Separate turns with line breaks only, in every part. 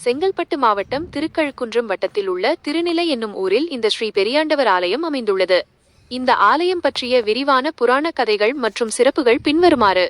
செங்கல்பட்டு மாவட்டம் திருக்கழுக்குன்றம் வட்டத்தில் உள்ள திருநிலை என்னும் ஊரில் இந்த ஸ்ரீ பெரியாண்டவர் ஆலயம் அமைந்துள்ளது. இந்த ஆலயம் பற்றிய விரிவான புராண கதைகள் மற்றும் சிறப்புகள் பின்வருமாறு.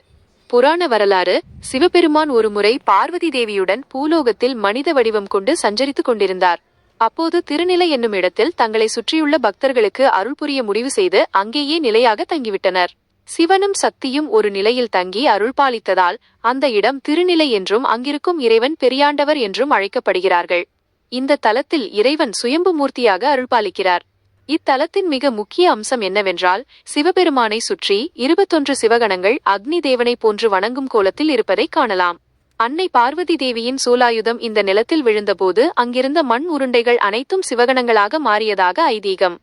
புராண வரலாறு. சிவபெருமான் ஒருமுறை பார்வதி தேவியுடன் பூலோகத்தில் மனித வடிவம் கொண்டு சஞ்சரித்துக் கொண்டிருந்தார். அப்போது திருநிலை என்னும் இடத்தில் தங்களை சுற்றியுள்ள பக்தர்களுக்கு அருள் புரிய முடிவு செய்து அங்கேயே நிலையாக தங்கிவிட்டனர். சிவனும் சக்தியும் ஒரு நிலையில் தங்கி அருள்பாலித்ததால் அந்த இடம் திருநிலை என்றும் அங்கிருக்கும் இறைவன் பெரியாண்டவர் என்றும் அழைக்கப்படுகிறார்கள். இந்த தலத்தில் இறைவன் சுயம்பு மூர்த்தியாக அருள்பாலிக்கிறார். இத்தலத்தின் மிக முக்கிய அம்சம் என்னவென்றால், சிவபெருமானை சுற்றி 21 சிவகணங்கள் அக்னி தேவனை போன்று வணங்கும் கோலத்தில் இருப்பதை காணலாம். அன்னை பார்வதி தேவியின் சூலாயுதம் இந்த நிலத்தில் விழுந்தபோது அங்கிருந்த மண் உருண்டைகள் அனைத்தும் சிவகணங்களாக மாறியதாக ஐதீகம்.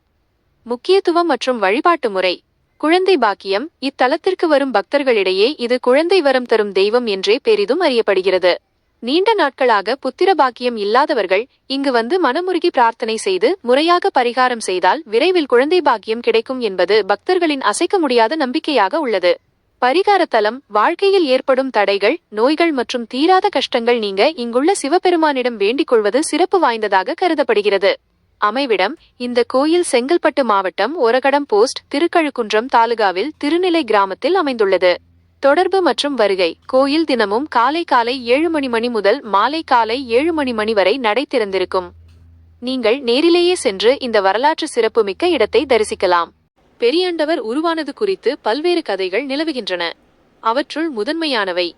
முக்கியத்துவம் மற்றும் வழிபாட்டு முறை. குழந்தை பாக்கியம். இத்தலத்திற்கு வரும் பக்தர்களிடையே இது குழந்தை வரம் தரும் தெய்வம் என்றே பெரிதும் அறியப்படுகிறது. நீண்ட நாட்களாக புத்திர பாக்கியம் இல்லாதவர்கள் இங்கு வந்து மனமுருகி பிரார்த்தனை செய்து முறையாக பரிகாரம் செய்தால் விரைவில் குழந்தை பாக்கியம் கிடைக்கும் என்பது பக்தர்களின் அசைக்க முடியாத நம்பிக்கையாக உள்ளது. பரிகார தலம். வாழ்க்கையில் ஏற்படும் தடைகள், நோய்கள் மற்றும் தீராத கஷ்டங்கள் நீங்க இங்குள்ள சிவபெருமானிடம் வேண்டிக் கொள்வது சிறப்பு வாய்ந்ததாக கருதப்படுகிறது. அமைவிடம். இந்த கோயில் செங்கல்பட்டு மாவட்டம் ஒரகடம் போஸ்ட் திருக்கழுக்குன்றம் தாலுகாவில் திருநிலை கிராமத்தில் அமைந்துள்ளது. தொடர்பு மற்றும் வருகை. கோயில் தினமும் காலை 7 மணி முதல் மாலை 7 மணி வரை நடை திறந்திருக்கும். நீங்கள் நேரிலேயே சென்று இந்த வரலாற்று சிறப்புமிக்க இடத்தை தரிசிக்கலாம். பெரியாண்டவர் உருவானது குறித்து பல்வேறு கதைகள் நிலவுகின்றன. அவற்றுள் முதன்மையானவை.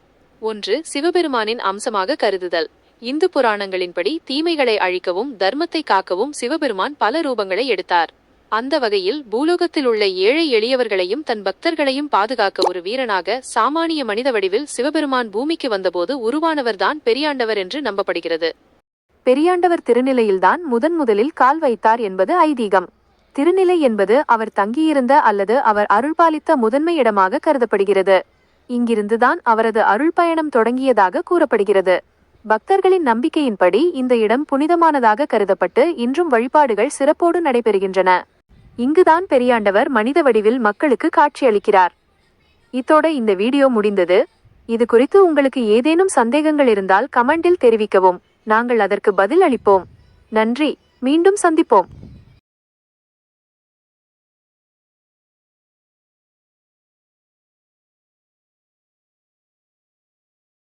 1. சிவபெருமானின் அம்சமாக கருதுதல். இந்து புராணங்களின்படி தீமைகளை அழிக்கவும் தர்மத்தை காக்கவும் சிவபெருமான் பல ரூபங்களை எடுத்தார். அந்த வகையில் பூலோகத்தில் உள்ள ஏழை எளியவர்களையும் தன் பக்தர்களையும் பாதுகாக்க ஒரு வீரனாக சாமானிய மனித வடிவில் சிவபெருமான் பூமிக்கு வந்தபோது உருவானவர்தான் பெரியாண்டவர் என்று நம்பப்படுகிறது. பெரியாண்டவர் திருநிலையில்தான் முதலில் கால் வைத்தார் என்பது ஐதீகம். திருநிலை என்பது அவர் தங்கியிருந்த அல்லது அவர் அருள்பாலித்த முதன்மை இடமாக கருதப்படுகிறது. இங்கிருந்துதான் அவரது அருள் பயணம் தொடங்கியதாக கூறப்படுகிறது. பக்தர்களின் நம்பிக்கையின்படி இந்த இடம் புனிதமானதாக கருதப்பட்டு இன்றும் வழிபாடுகள் சிறப்போடு நடைபெறுகின்றன. இங்குதான் பெரியாண்டவர் மனித வடிவில் மக்களுக்கு காட்சியளிக்கிறார். இத்தோட இந்த வீடியோ முடிந்தது. இது குறித்து உங்களுக்கு ஏதேனும் சந்தேகங்கள் இருந்தால் கமெண்டில் தெரிவிக்கவும். நாங்கள் அதற்கு பதில் அளிப்போம். நன்றி. மீண்டும் சந்திப்போம்.